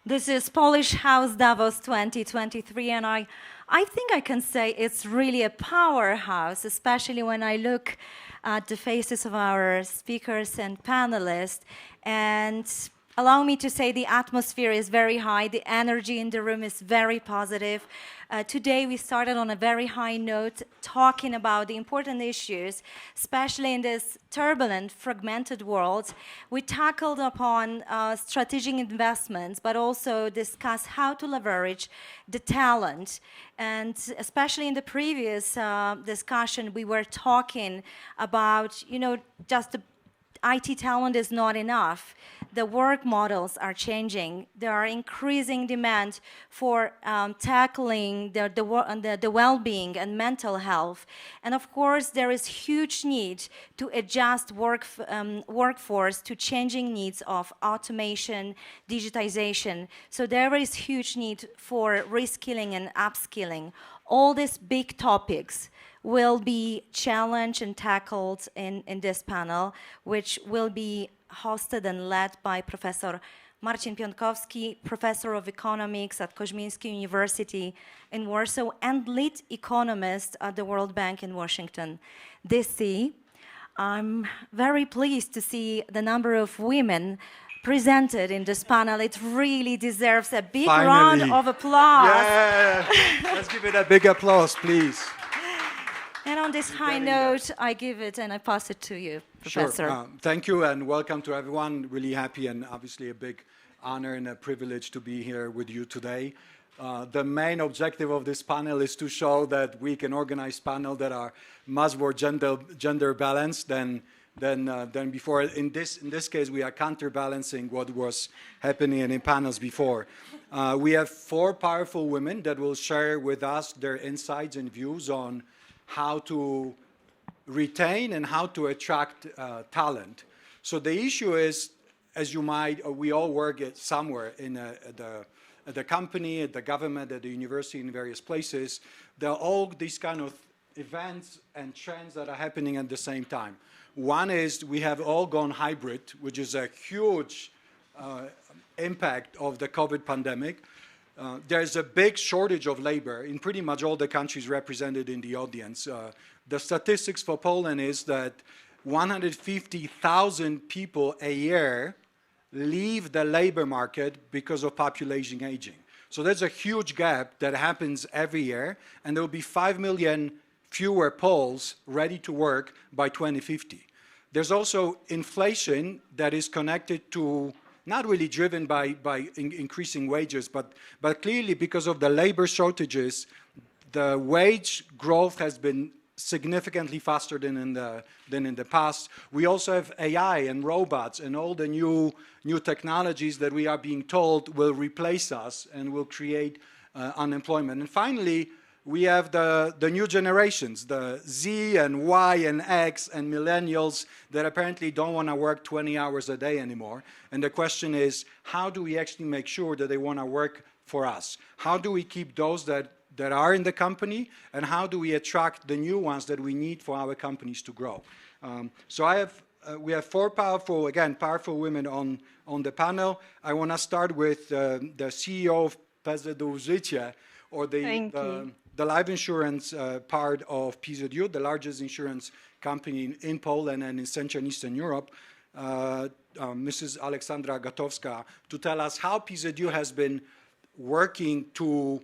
This is Polish House Davos 2023, and I think I can say it's really a powerhouse, especially when I look at the faces of our speakers and panelists. And allow me to say the atmosphere is very high, the energy in the room is very positive. Today we started on a very high note, talking about the important issues, especially in this turbulent, fragmented world. We tackled upon strategic investments, but also discussed how to leverage the talent. And especially in the previous discussion, we were talking about, just the IT talent is not enough. The work models are changing. There are increasing demand for tackling the well-being and mental health. And of course, there is huge need to adjust workforce to changing needs of automation, digitization. So there is huge need for reskilling and upskilling. All these big topics will be challenged and tackled in this panel, which will be hosted and led by Professor Marcin Piątkowski, Professor of Economics at Koźmiński University in Warsaw and lead economist at the World Bank in Washington, D.C. I'm very pleased to see the number of women presented in this panel. It really deserves a big round of applause. Yeah, let's give it a big applause, please. And on this high note, I give it and I pass it to you, Professor. Sure. Thank you and welcome to everyone. Really happy and obviously a big honor and a privilege to be here with you today. The main objective of this panel is to show that we can organize panels that are much more gender balanced than before. In this case, we are counterbalancing what was happening in panels before. We have 4 powerful women that will share with us their insights and views on how to retain and how to attract talent. So the issue is, as you might, we all work at somewhere at the company, at the government, at the university, in various places. There are all these kind of events and trends that are happening at the same time. One is we have all gone hybrid, which is a huge impact of the COVID pandemic. There's a big shortage of labor in pretty much all the countries represented in the audience. The statistics for Poland is that 150,000 people a year leave the labor market because of population aging. So there's a huge gap that happens every year, and there will be 5 million fewer Poles ready to work by 2050. There's also inflation that is connected to not really driven by increasing wages, but clearly because of the labor shortages, the wage growth has been significantly faster than in the past. We also have AI and robots and all the new technologies that we are being told will replace us and will create unemployment. And finally, we have the new generations, the Z and Y and X and millennials that apparently don't want to work 20 hours a day anymore. And the question is, how do we actually make sure that they want to work for us? How do we keep those that are in the company, and how do we attract the new ones that we need for our companies to grow? So we have 4 powerful women on the panel. I want to start with the CEO of PZU Życie, or the life insurance part of PZU, the largest insurance company in Poland and in Central and Eastern Europe, Mrs. Aleksandra Gatowska, to tell us how PZU has been working to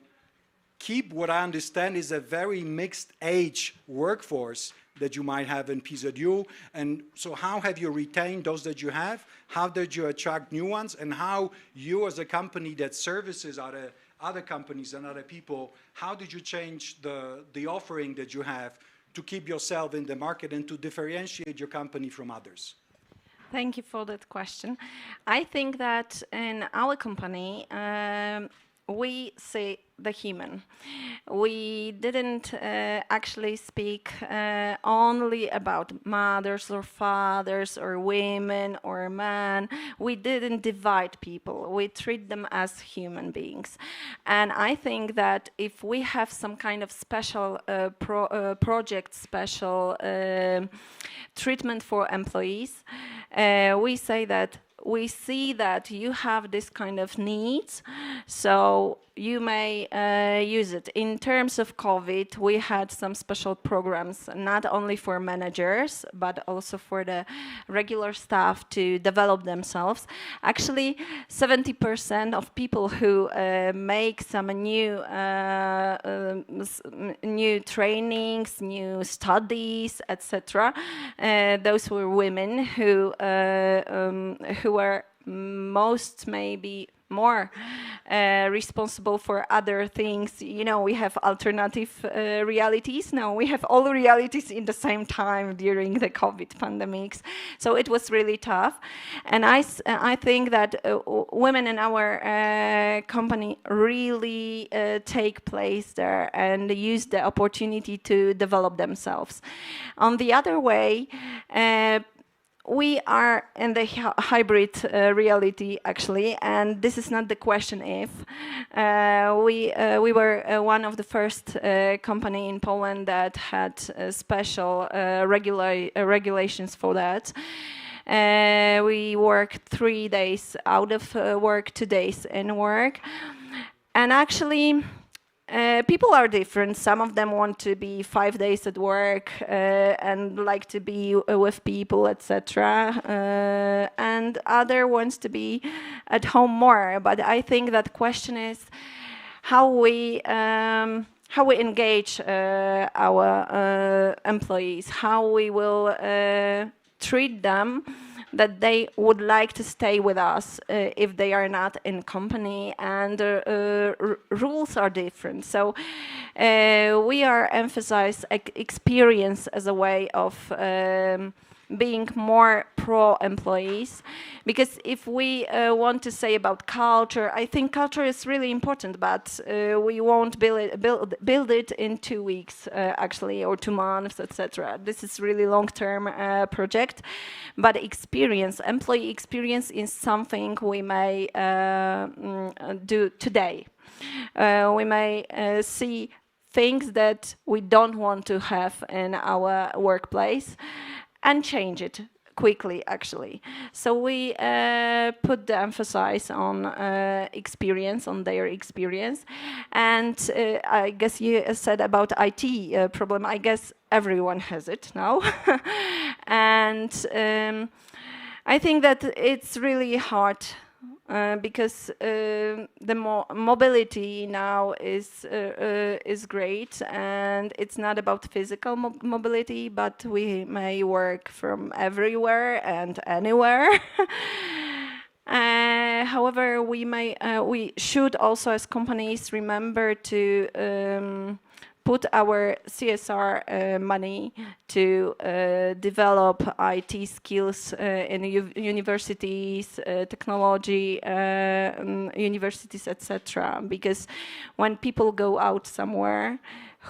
keep what I understand is a very mixed age workforce that you might have in PZU. And so how have you retained those that you have? How did you attract new ones? And how you as a company that services other companies and other people, how did you change the offering that you have to keep yourself in the market and to differentiate your company from others? Thank you for that question. I think that in our company, we see the human. We didn't actually speak only about mothers or fathers or women or men. We didn't divide people. We treat them as human beings. And I think that if we have some kind of special project, special treatment for employees, we say that we see that you have this kind of needs, so you may use it. In terms of COVID, we had some special programs, not only for managers, but also for the regular staff to develop themselves. Actually, 70% of people who make some new trainings, new studies, etc., those were women who were most maybe more responsible for other things. You know, we have alternative realities. Now we have all realities in the same time during the COVID pandemics. So it was really tough. And I think that women in our company really take place there and use the opportunity to develop themselves. On the other way, we are in the hybrid reality, actually, and this is not the question if. We were one of the first company in Poland that had special regulations for that. We worked 3 days out of work, 2 days in work, and actually, people are different. Some of them want to be 5 days at work and like to be with people, etc. And other wants to be at home more. But I think that question is how we engage our employees, how we will treat them, that they would like to stay with us if they are not in company, and rules are different. So we are emphasize experience as a way of being more pro-employees, because if we want to say about culture, I think culture is really important, but we won't build it in 2 weeks, actually, or 2 months, etc. This is really long-term project, but experience, employee experience, is something we may do today. We may see things that we don't want to have in our workplace, and change it quickly, actually. So we put the emphasis on experience, on their experience. And I guess you said about IT problem. I guess everyone has it now. And I think that it's really hard because the mobility now is great, and it's not about physical mobility, but we may work from everywhere and anywhere. However, we should also, as companies, remember to put our CSR money to develop IT skills in universities, technology universities, etc. Because when people go out somewhere,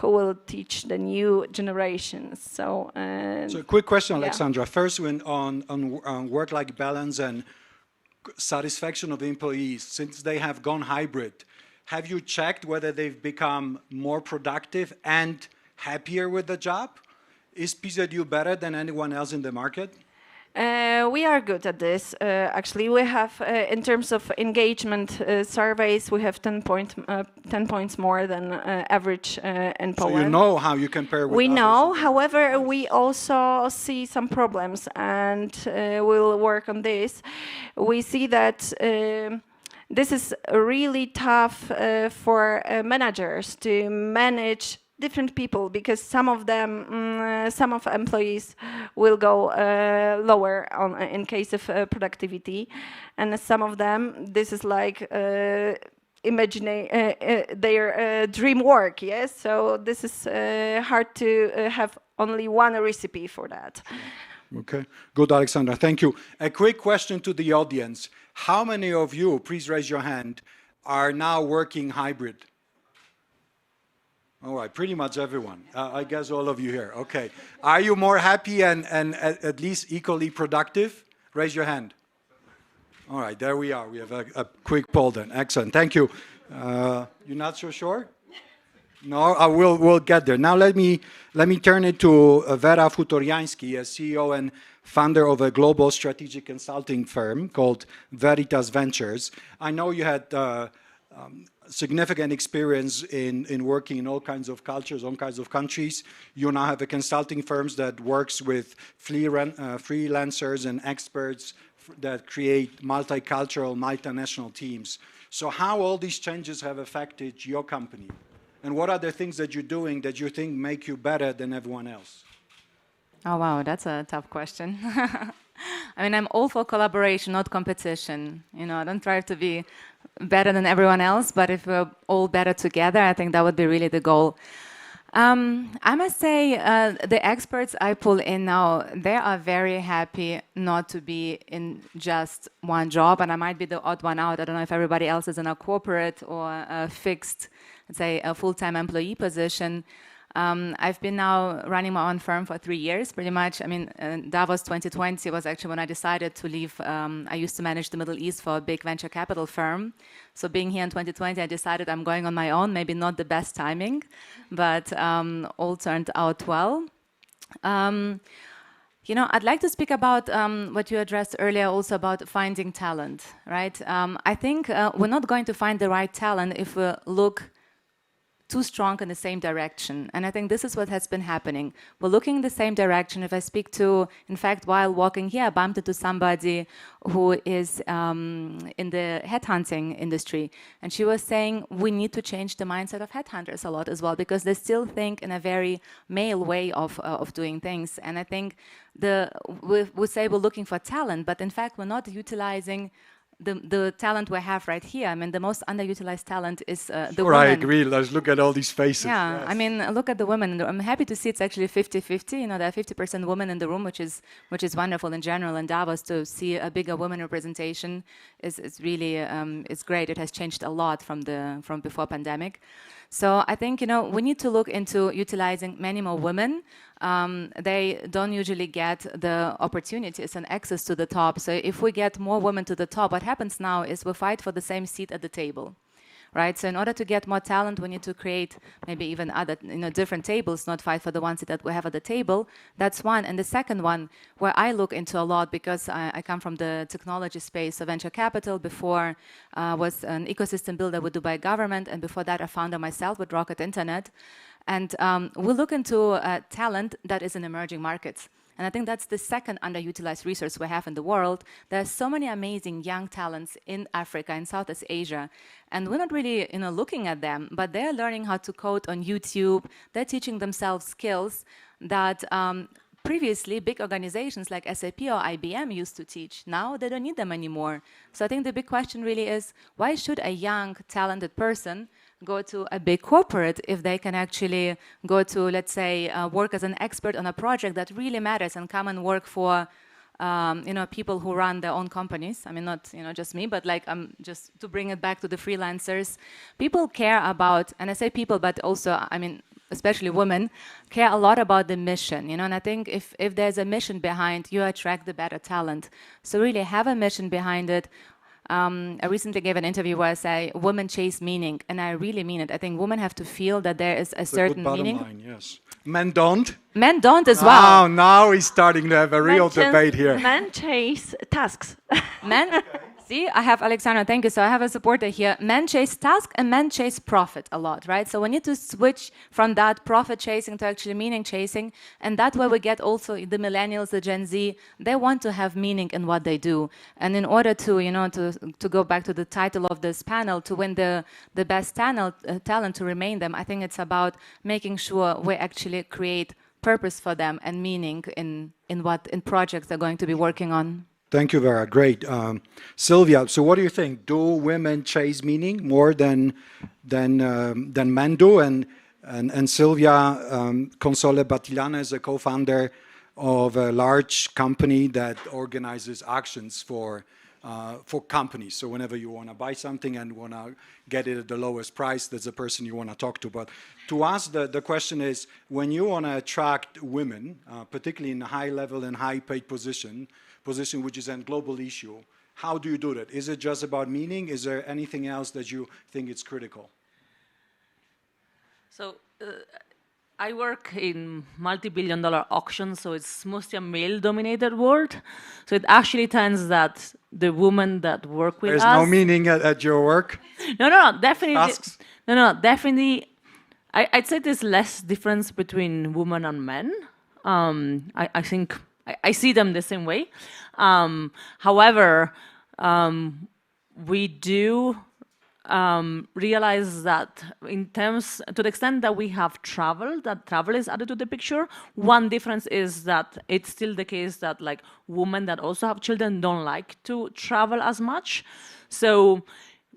who will teach the new generations? So a quick question, Alexandra. Yeah. First, on work-life balance and satisfaction of employees, since they have gone hybrid, have you checked whether they've become more productive and happier with the job? Is PZU better than anyone else in the market? We are good at this. Actually, we have, in terms of engagement surveys, we have 10 points more than average in Poland. So you know how you compare with others. We know. However, we also see some problems, and we'll work on this. We see that this is really tough for managers to manage different people, because some of them, some of employees will go lower in case of productivity, and some of them, this is like imagine their dream work. Yes, so this is hard to have only one recipe for that. Okay, good, Alexandra, thank you. A quick question to the audience. How many of you, please raise your hand, are now working hybrid? All right, pretty much everyone. I guess all of you here. Okay. Are you more happy and at least equally productive? Raise your hand. All right, there we are. We have a quick poll then. Excellent. Thank you. You're not so sure? No, we'll get there. Now let me turn it to Vera Futoriański, as CEO and founder of a global strategic consulting firm called Veritas Ventures. I know you had significant experience in working in all kinds of cultures, all kinds of countries. You now have a consulting firms that works with freelancers and experts that create multicultural, multinational teams. So how all these changes have affected your company? And what are the things that you're doing that you think make you better than everyone else? Oh, wow, that's a tough question. I mean, I'm all for collaboration, not competition. You know, I don't try to be better than everyone else, but if we're all better together, I think that would be really the goal. I must say, the experts I pull in now, they are very happy not to be in just one job, and I might be the odd one out. I don't know if everybody else is in a corporate or a fixed, let's say, a full-time employee position. I've been now running my own firm for 3 years, pretty much. I mean, Davos 2020 was actually when I decided to leave. I used to manage the Middle East for a big venture capital firm. So being here in 2020, I decided I'm going on my own. Maybe not the best timing, but all turned out well. You know, I'd like to speak about what you addressed earlier, also about finding talent, right? I think we're not going to find the right talent if we look too strong in the same direction. And I think this is what has been happening. We're looking in the same direction. If I speak to, in fact, while walking here, I bumped into somebody who is in the headhunting industry. And she was saying, we need to change the mindset of headhunters a lot as well, because they still think in a very male way of doing things. And I think we say we're looking for talent, but in fact, we're not utilizing the talent we have right here. I mean, the most underutilized talent is the women. I agree. Let's look at all these faces. Yeah, yes. I mean, look at the women. I'm happy to see it's actually 50-50. You know, there are 50% women in the room, which is wonderful in general. In Davos, to see a bigger women representation is really it's great. It has changed a lot from before pandemic. So I think, you know, we need to look into utilizing many more women. They don't usually get the opportunities and access to the top. So if we get more women to the top, what happens now is we fight for the same seat at the table. Right? So in order to get more talent, we need to create maybe even other, you know, different tables, not fight for the one seat that we have at the table. That's one. And the second one, where I look into a lot, because I come from the technology space, so venture capital. Before was an ecosystem builder with Dubai government, and before that, I founded myself with Rocket Internet. And we look into talent that is in emerging markets. And I think that's the second underutilized resource we have in the world. There are so many amazing young talents in Africa and Southeast Asia. And we're not really, you know, looking at them, but they're learning how to code on YouTube. They're teaching themselves skills that previously big organizations like SAP or IBM used to teach. Now they don't need them anymore. So I think the big question really is, why should a young, talented person go to a big corporate if they can actually go to, let's say, work as an expert on a project that really matters and come and work for, you know, people who run their own companies. I mean, not, you know, just me, but like just to bring it back to the freelancers. People care about, and I say people, but also, I mean, especially women, care a lot about the mission, you know, and I think if there's a mission behind, you attract the better talent. So really have a mission behind it. I recently gave an interview where I say women chase meaning, and I really mean it. I think women have to feel that there is a certain meaning. Line, yes. Men don't. Men don't as well. Now he's starting to have a real debate here. Men chase tasks. Men. See, I have Alexandra, thank you. So I have a supporter here. Men chase task and men chase profit a lot, right? So we need to switch from that profit chasing to actually meaning chasing. And that way we get also the millennials, the Gen Z, they want to have meaning in what they do. And in order to, you know, to go back to the title of this panel, to win the best talent, to remain them, I think it's about making sure we actually create purpose for them and meaning in projects they're going to be working on. Thank you, Vera. Great. Sylvia, so what do you think? Do women chase meaning more than men do? And Sylvia Console Battilana is a co-founder of a large company that organizes auctions for companies. So whenever you want to buy something and want to get it at the lowest price, there's a person you want to talk to. But to us, the question is, when you want to attract women, particularly in a high-level and high-paid position which is a global issue, how do you do that? Is it just about meaning? Is there anything else that you think is critical? So I work in multi-billion-dollar auctions, so it's mostly a male-dominated world. So it actually tends that the women that work with There's us... no meaning at your work? No, definitely. Asks? No, definitely. I'd say there's less difference between women and men. I think I see them the same way. However, we do realize that in terms, to the extent that we have travel, that travel is added to the picture. One difference is that it's still the case that like women that also have children don't like to travel as much. So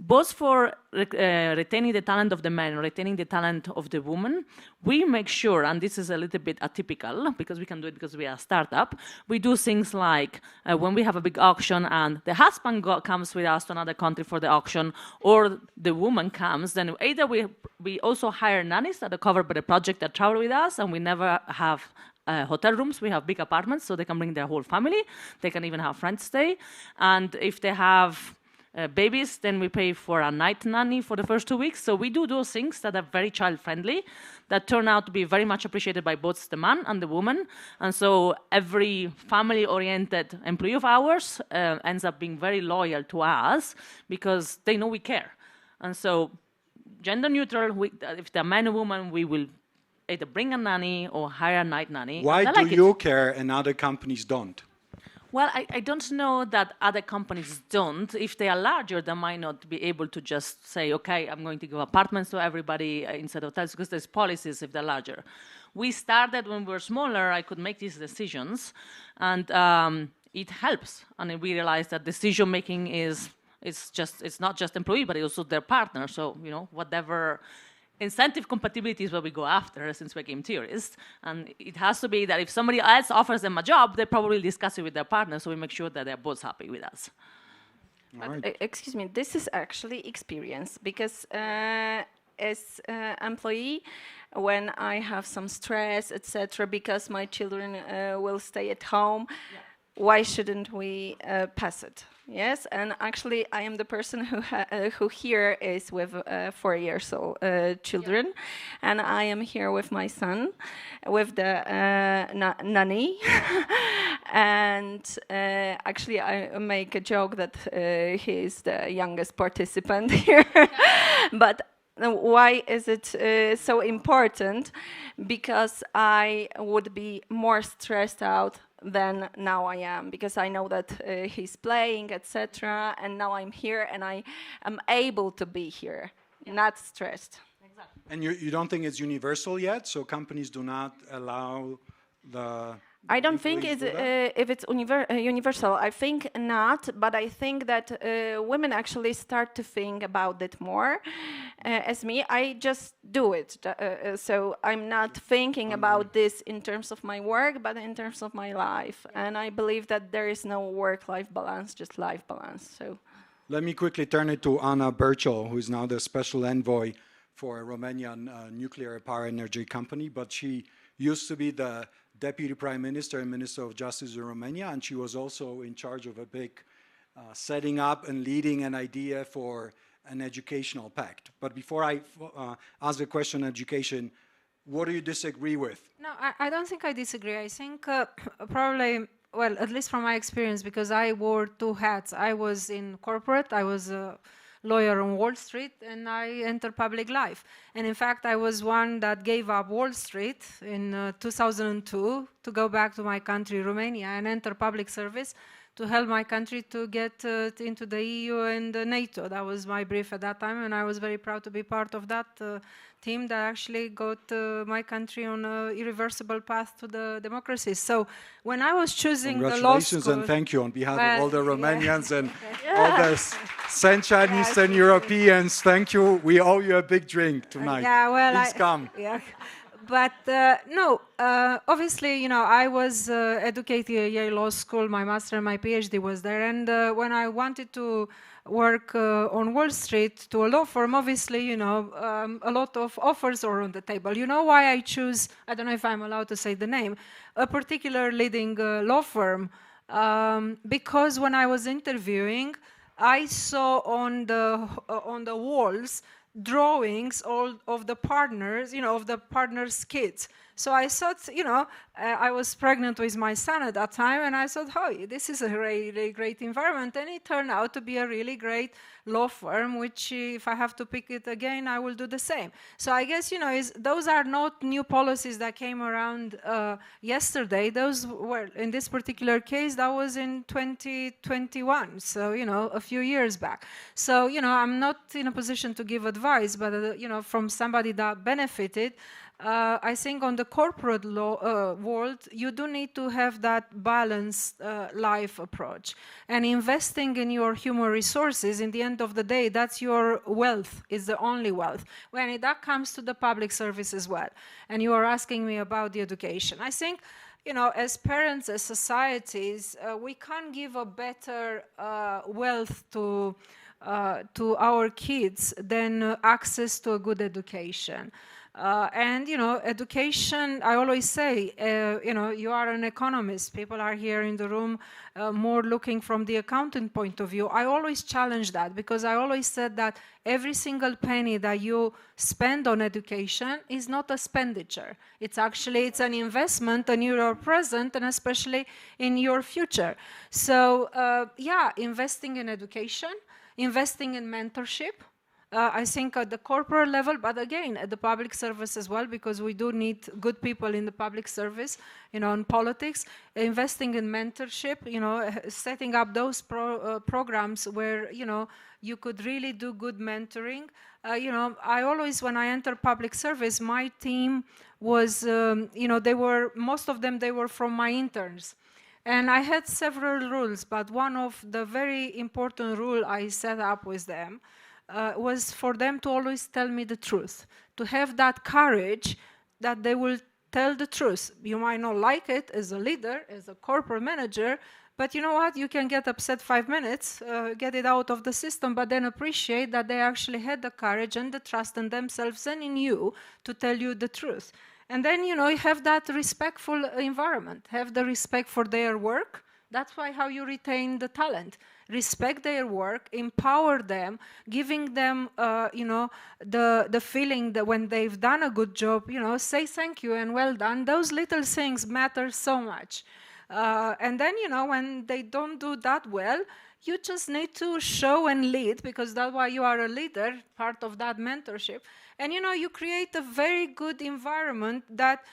both for retaining the talent of the men, retaining the talent of the woman, we make sure, and this is a little bit atypical because we can do it because we are a startup, we do things like when we have a big auction and the husband comes with us to another country for the auction, or the woman comes, then either we also hire nannies that are covered by the project that travel with us, and we never have hotel rooms. We have big apartments, so they can bring their whole family. They can even have friends stay. And if they have babies, then we pay for a night nanny for the first 2 weeks. So we do those things that are very child-friendly, that turn out to be very much appreciated by both the man and the woman. And so every family-oriented employee of ours ends up being very loyal to us because they know we care. And so gender neutral, if they're man or woman, we will either bring a nanny or hire a night nanny. Why do you care and other companies don't? Well, I don't know that other companies don't. If they are larger, they might not be able to just say, okay, I'm going to give apartments to everybody instead of hotels, because there's policies if they're larger. We started when we were smaller, I could make these decisions, and it helps. And we realized that decision-making it's not just employee, but also their partner. So, you know, whatever incentive compatibility is what we go after since we became theorists. And it has to be that if somebody else offers them a job, they probably discuss it with their partner, so we make sure that they're both happy with us. Right. Excuse me, this is actually experience, because as employee, when I have some stress, etc., because my children will stay at home, why shouldn't we pass it? Yes, and actually I am the person who here is with 4 years old children, and I am here with my son, with the nanny, and actually I make a joke that he is the youngest participant here, but why is it so important? Because I would be more stressed out than now I am, because I know that he's playing, etc. And now I'm here and I am able to be here, not stressed. Exactly. And you don't think it's universal yet? So companies do not allow the... I don't think if it's universal. I think not, but I think that women actually start to think about it more. As me, I just do it. So I'm not thinking about this in terms of my work, but in terms of my life. And I believe that there is no work-life balance, just life balance. So, let me quickly turn it to Anna Burchell, who is now the special envoy for a Romanian nuclear power energy company, but she used to be the Deputy Prime Minister and Minister of Justice in Romania, and she was also in charge of a big setting up and leading an idea for an educational pact. But before I ask the question on education, what do you disagree with? No, I don't think I disagree. I think probably, well, at least from my experience, because I wore two hats. I was in corporate, I was a lawyer on Wall Street, and I entered public life. And in fact, I was one that gave up Wall Street in 2002 to go back to my country, Romania, and enter public service to help my country to get into the EU and NATO. That was my brief at that time, and I was very proud to be part of that team that actually got my country on an irreversible path to the democracy. So when I was choosing the law school... Congratulations and thank you on behalf of all the Romanians and all the Central and Eastern Europeans. Thank you. We owe you a big drink tonight. Please come. But no, obviously, you know, I was educated at Yale Law School. My master and my PhD was there. And when I wanted to work on Wall Street to a law firm, obviously, you know, a lot of offers are on the table. You know why I choose, I don't know if I'm allowed to say the name, a particular leading law firm? Because when I was interviewing, I saw on the walls drawings all of the partners, of the partners' kids. So I thought, I was pregnant with my son at that time, and I thought, oh, this is a really great environment. And it turned out to be a really great law firm, which if I have to pick it again, I will do the same. So I guess, those are not new policies that came around yesterday. Those were, in this particular case, that was in 2021. So, a few years back. So, I'm not in a position to give advice, but, from somebody that benefited, I think on the corporate law world, you do need to have that balanced life approach. And investing in your human resources, in the end of the day, that's your wealth, is the only wealth. When that comes to the public service as well. And you are asking me about the education. I think, as parents, as societies, we can't give a better wealth to our kids than access to a good education. And, education, I always say, you are an economist. People are here in the room more looking from the accounting point of view. I always challenge that because I always said that every single penny that you spend on education is not a expenditure. It's an investment in your present and especially in your future. So, investing in education, investing in mentorship, I think at the corporate level, but again, at the public service as well, because we do need good people in the public service, in politics, investing in mentorship, setting up those programs where, you could really do good mentoring. I always, when I enter public service, my team was, most of them, they were from my interns. And I had several rules, but one of the very important rule I set up with them was for them to always tell me the truth, to have that courage that they will tell the truth. You might not like it as a leader, as a corporate manager, but you know what? You can get upset 5 minutes, get it out of the system, but then appreciate that they actually had the courage and the trust in themselves and in you to tell you the truth. And then, you have that respectful environment, have the respect for their work. That's how you retain the talent. Respect their work, empower them, giving them, the feeling that when they've done a good job, say thank you and well done. Those little things matter so much. And then, when they don't do that well, you just need to show and lead, because that's why you are a leader, part of that mentorship. And, you create a very good environment that,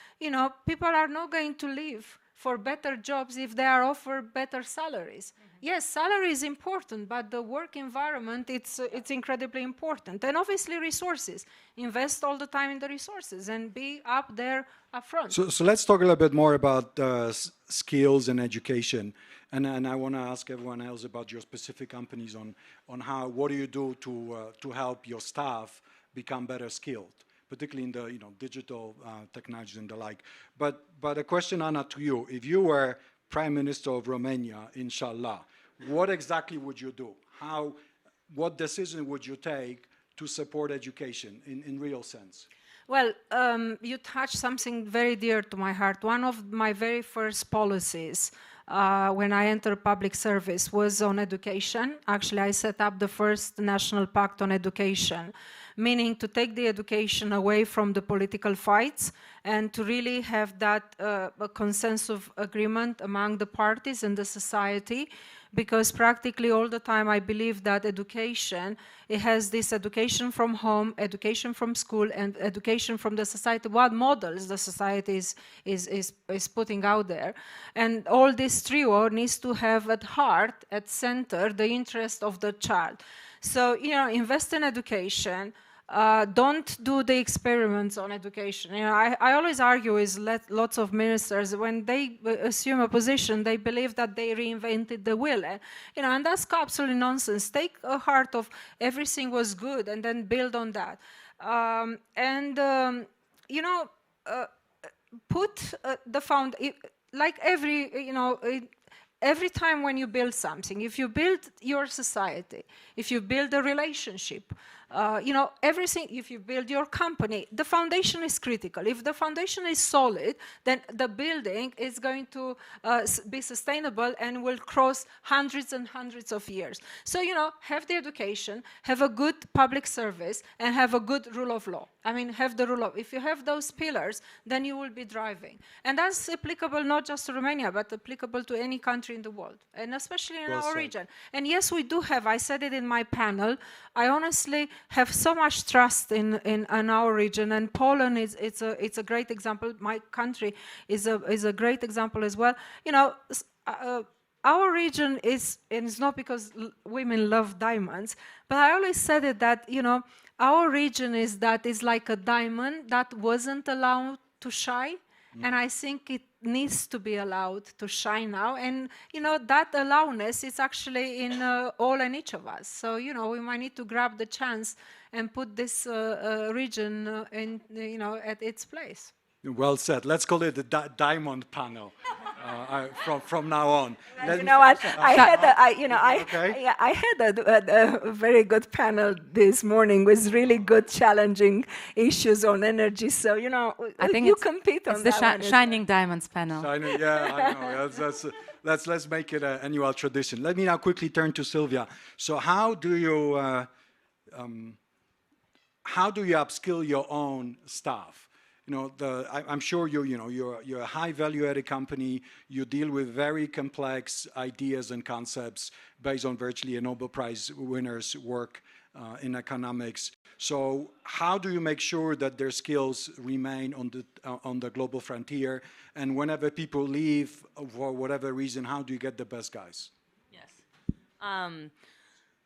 people are not going to leave for better jobs if they are offered better salaries. Mm-hmm. Yes, salary is important, but the work environment, it's incredibly important. And obviously resources. Invest all the time in the resources and be up there up front. So let's talk a little bit more about skills and education. And I want to ask everyone else about your specific companies on what do you do to help your staff become better skilled, particularly in the digital technologies and the like. But a question, Anna, to you. If you were Prime Minister of Romania, inshallah, what exactly would you do? What decision would you take to support education in real sense? Well, you touched something very dear to my heart. One of my very first policies when I entered public service was on education. Actually, I set up the first national pact on education, meaning to take the education away from the political fights and to really have that a consensus agreement among the parties and the society, because practically all the time I believe that education, it has this education from home, education from school, and education from the society, what models the society is putting out there. And all this trio needs to have at heart, at center, the interest of the child. So, invest in education. Don't do the experiments on education. I always argue with lots of ministers, when they assume a position, they believe that they reinvented the wheel. And that's absolutely nonsense. Take a heart of everything was good and then build on that. Put the like every time when you build something, if you build your society, if you build a relationship, everything, if you build your company, the foundation is critical. If the foundation is solid, then the building is going to be sustainable and will cross hundreds and hundreds of years. So, have the education, have a good public service, and have a good rule of law. I mean, have the rule of, if you have those pillars, then you will be driving. And that's applicable not just to Romania, but applicable to any country in the world, and especially in our region. And yes, we do have, I said it in my panel, I honestly have so much trust in our region, and Poland it's a great example. My country is a great example as well. Our region is, and it's not because women love diamonds, but I always said it that, our region is like a diamond that wasn't allowed to shine. And I think it needs to be allowed to shine now. And, that allowness is actually in all and each of us. So, we might need to grab the chance and put this region at its place. Well said. Let's call it the diamond panel from now on. You know what? I had a very good panel this morning with really good, challenging issues on energy. So I think you compete on it's that the shining diamonds panel. Yeah, I know. Let's make it an annual tradition. Let me now quickly turn to Sylvia. So how do you upskill your own staff? I'm sure you're a high value-added company. You deal with very complex ideas and concepts based on virtually a Nobel Prize winner's work in economics. So how do you make sure that their skills remain on the global frontier? And whenever people leave for whatever reason, how do you get the best guys? Yes.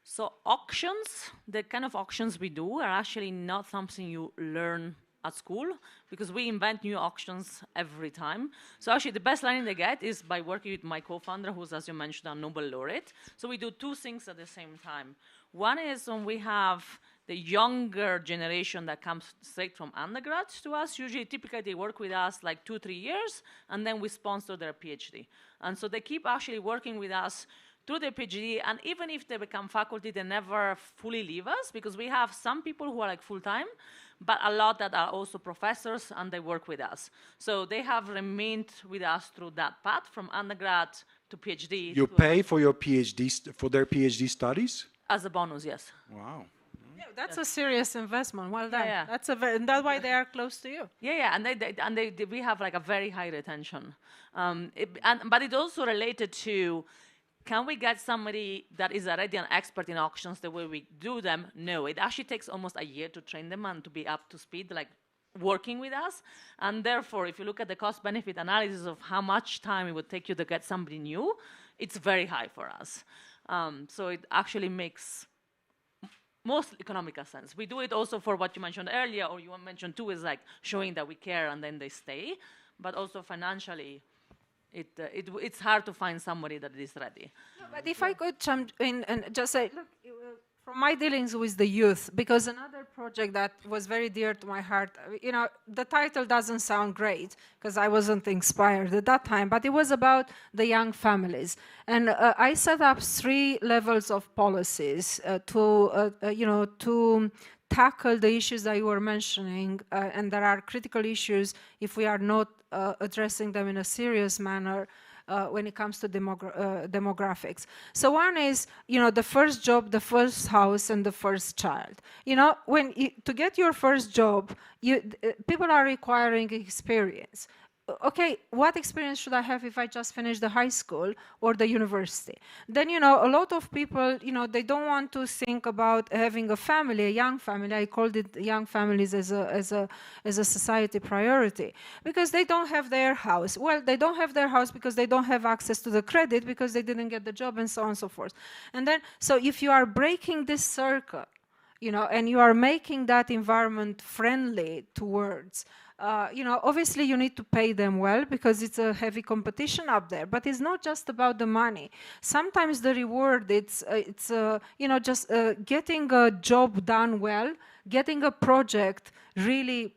So auctions, the kind of auctions we do are actually not something you learn at school, because we invent new auctions every time. So actually the best learning they get is by working with my co-founder, who's, as you mentioned, a Nobel laureate. So we do two things at the same time. One is when we have the younger generation that comes straight from undergrad to us. Usually, typically, they work with us like 2-3 years, and then we sponsor their PhD. And so they keep actually working with us through their PhD, and even if they become faculty, they never fully leave us, because we have some people who are like full-time, but a lot that are also professors, and they work with us. So they have remained with us through that path, from undergrad to PhD. You pay for your PhD, for their PhD studies? As a bonus, yes. Wow. Yeah, that's a serious investment. Well done. Yeah. And that's why they are close to you. Yeah, and we have like a very high retention. But it's also related to, can we get somebody that is already an expert in auctions the way we do them? No, it actually takes almost a year to train them and to be up to speed, like working with us. And therefore, if you look at the cost-benefit analysis of how much time it would take you to get somebody new, it's very high for us. So it actually makes most economical sense. We do it also for what you mentioned earlier, or you mentioned too, is like showing that we care and then they stay. But also financially, it's hard to find somebody that is ready. No, but if I could jump in and just say, look, from my dealings with the youth, because another project that was very dear to my heart, the title doesn't sound great, because I wasn't inspired at that time, but it was about the young families. And I set up 3 levels of policies to tackle the issues that you were mentioning, and there are critical issues if we are not addressing them in a serious manner when it comes to demographics. So one is, the first job, the first house, and the first child. To get your first job, people are requiring experience. Okay, what experience should I have if I just finished the high school or the university? Then, a lot of people, they don't want to think about having a family, a young family. I called it young families as a society priority, because they don't have their house. Well, they don't have their house because they don't have access to the credit, because they didn't get the job, and so on and so forth. And then, so if you are breaking this circle, and you are making that environment friendly towards, obviously you need to pay them well, because it's a heavy competition up there. But it's not just about the money. Sometimes the reward, it's just getting a job done well, getting a project really,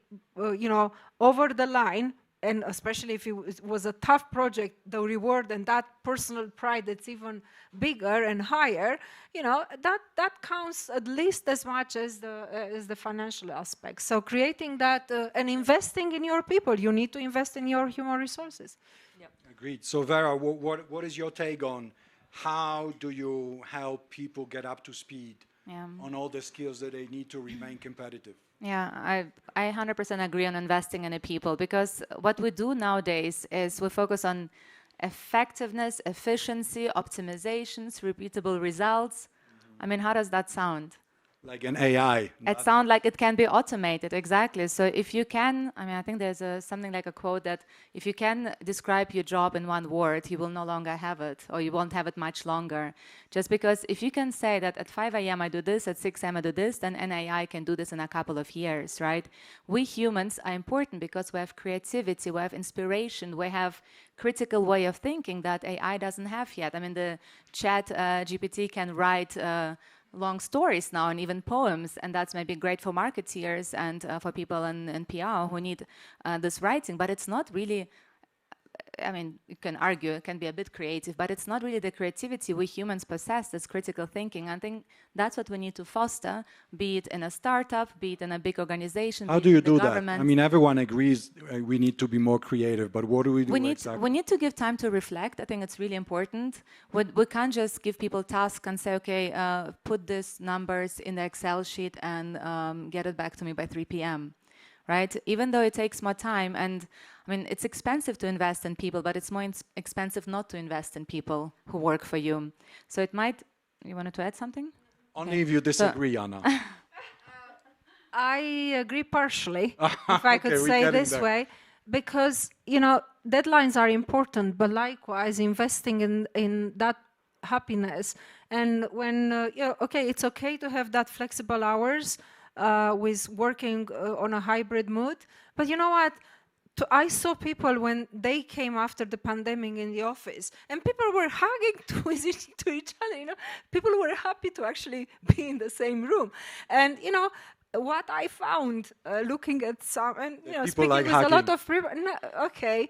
over the line, and especially if it was a tough project, the reward and that personal pride that's even bigger and higher, you know, that counts at least as much as the financial aspect. So creating that and investing in your people, you need to invest in your human resources. Agreed. So Vera, what is your take on how do you help people get up to speed on all the skills that they need to remain competitive? Yeah, I 100% agree on investing in the people, because what we do nowadays is we focus on effectiveness, efficiency, optimizations, repeatable results. I mean, how does that sound? Like an AI. It sounds like it can be automated, exactly. So if you can, I mean, I think there's something like a quote that if you can describe your job in one word, you will no longer have it, or you won't have it much longer. Just because if you can say that at 5 a.m. I do this, at 6 a.m. I do this, then an AI can do this in a couple of years, right? We humans are important because we have creativity, we have inspiration, we have critical way of thinking that AI doesn't have yet. I mean, the chat GPT can write long stories now and even poems, and that's maybe great for marketeers and for people in PR who need this writing, but it's not really, I mean, you can argue it can be a bit creative, but it's not really the creativity we humans possess, this critical thinking. I think that's what we need to foster, be it in a startup, be it in a big organization. How do you do that? I mean, everyone agrees we need to be more creative, but what do we do exactly? We need to give time to reflect. I think it's really important. We can't just give people tasks and say, okay, put these numbers in the Excel sheet and get it back to me by 3 p.m., right? Even though it takes more time, and I mean, it's expensive to invest in people, but it's more expensive not to invest in people who work for you. So it might, you wanted to add something? Only if you disagree, Anna. I agree partially, if I could say this way, because, you know, deadlines are important, but likewise investing in that happiness. And when, you know, okay, it's okay to have that flexible hours with working on a hybrid mood, but you know what? I saw people when they came after the pandemic in the office, and people were hugging to each other. You know, people were happy to actually be in the same room. And you know, what I found looking at some, and you know, speaking like with hugging. a lot of people. No, okay,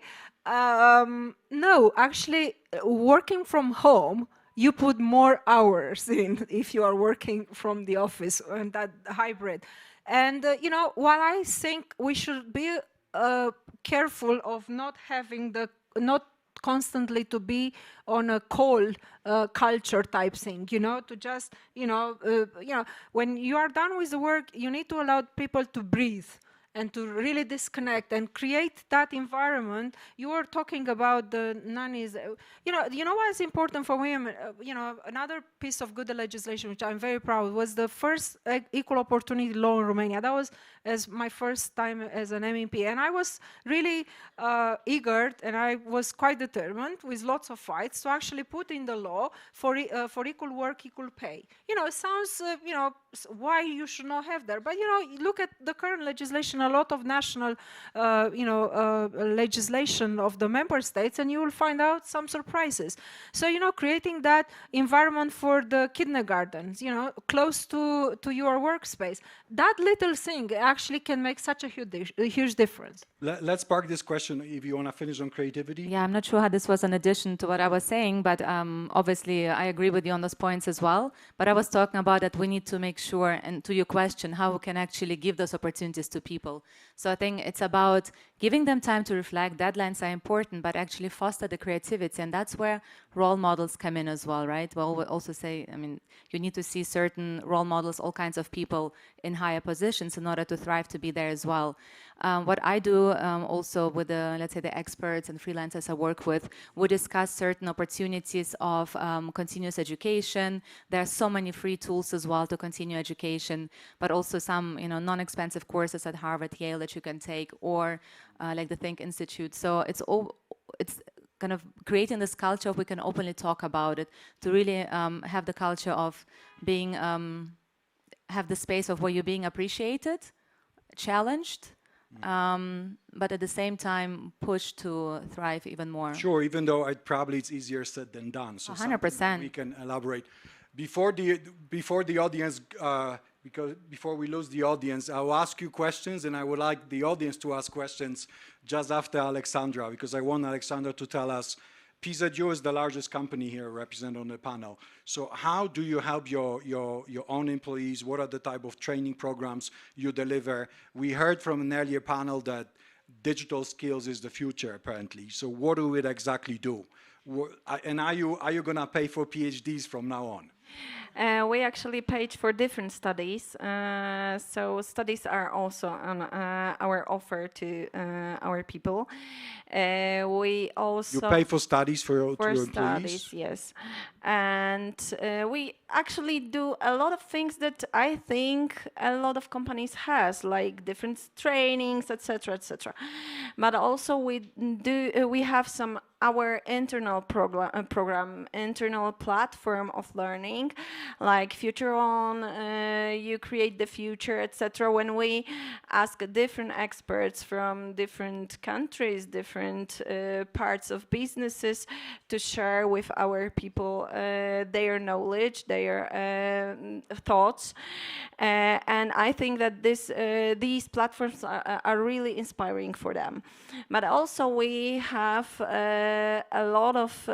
no, actually, working from home, you put more hours in if you are working from the office and that hybrid. And you know, while I think we should be careful of not constantly to be on a call culture type thing, you know, to just, you know, when you are done with the work, you need to allow people to breathe and to really disconnect and create that environment. You were talking about the nannies. You know what's important for women? You know, another piece of good legislation, which I'm very proud, was the first equal opportunity law in Romania. That was as my first time as an MEP, and I was really eager, and I was quite determined, with lots of fights, to actually put in the law for equal work, equal pay. You know, it sounds, you know, why you should not have that, but you know, look at the current legislation, a lot of national, legislation of the member states, and you will find out some surprises. So, you know, creating that environment for the kindergartens, you know, close to your workspace, that little thing actually can make such a huge difference. Let's park this question if you want to finish on creativity. Yeah, I'm not sure how this was an addition to what I was saying, but obviously I agree with you on those points as well. But I was talking about that we need to make sure, and to your question, how we can actually give those opportunities to people. So I think it's about giving them time to reflect. Deadlines are important, but actually foster the creativity, and that's where role models come in as well, right? Well, we also say, I mean, you need to see certain role models, all kinds of people in higher positions in order to thrive, to be there as well. What I do also with the, let's say, the experts and freelancers I work with, we discuss certain opportunities of continuous education. There are so many free tools as well to continue education, but also some, you know, non-expensive courses at Harvard, Yale that you can take, or like the Think Institute. So it's kind of creating this culture we can openly talk about it, to really have the culture of being, have the space of where you're being appreciated, challenged, but at the same time pushed to thrive even more. Sure, even though probably it's easier said than done. So 100%. we can elaborate. Before the audience because before we lose the audience, I'll ask you questions, and I would like the audience to ask questions just after Alexandra, because I want Alexandra to tell us, PZU is the largest company here represented on the panel. So how do you help your own employees? What are the type of training programs you deliver? We heard from an earlier panel that digital skills is the future, apparently. So what do we exactly do? And are you going to pay for PhDs from now on? We actually paid for different studies, so studies are also on our offer to our people. We also you pay for studies for your studies, employees? yes, and we actually do a lot of things that I think a lot of companies has, like different trainings, etc., etc. But also we have some our internal program, internal platform of learning, like Future On, You Create the Future, etc. When we ask different experts from different countries, different parts of businesses to share with our people their knowledge, their thoughts, and I think that these platforms are really inspiring for them. But also we have a lot of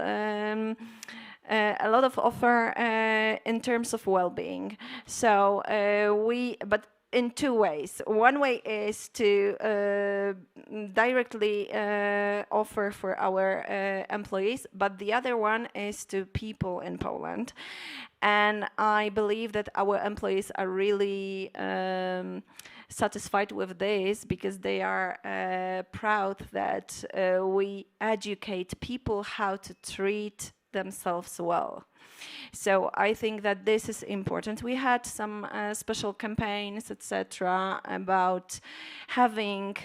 offer in terms of well-being. So but in two ways. One way is to directly offer for our employees, but the other one is to people in Poland. And I believe that our employees are really satisfied with this, because they are proud that we educate people how to treat themselves well. So I think that this is important. We had some special campaigns, etc., about having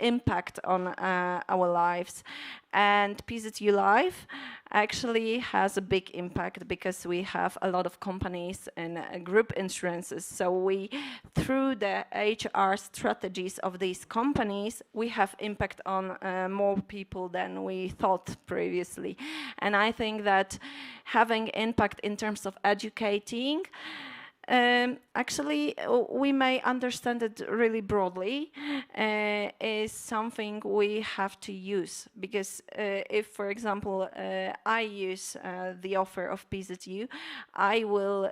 impact on our lives. And PZU Live actually has a big impact, because we have a lot of companies and group insurances. So we, through the HR strategies of these companies, we have impact on more people than we thought previously. And I think that having impact in terms of educating, actually, we may understand it really broadly, is something we have to use. Because if, for example, I use the offer of PZU, I will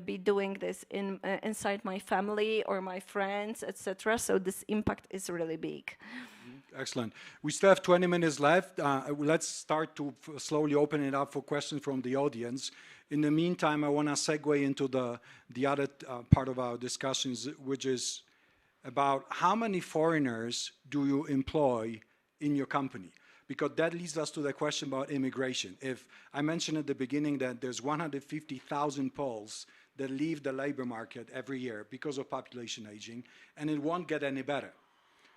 be doing this inside my family or my friends, etc. So this impact is really big. Excellent. We still have 20 minutes left. Let's start to slowly open it up for questions from the audience. In the meantime, I want to segue into the other part of our discussions, which is about how many foreigners do you employ in your company? Because that leads us to the question about immigration. If I mentioned at the beginning that there's 150,000 Poles that leave the labor market every year because of population aging, and it won't get any better.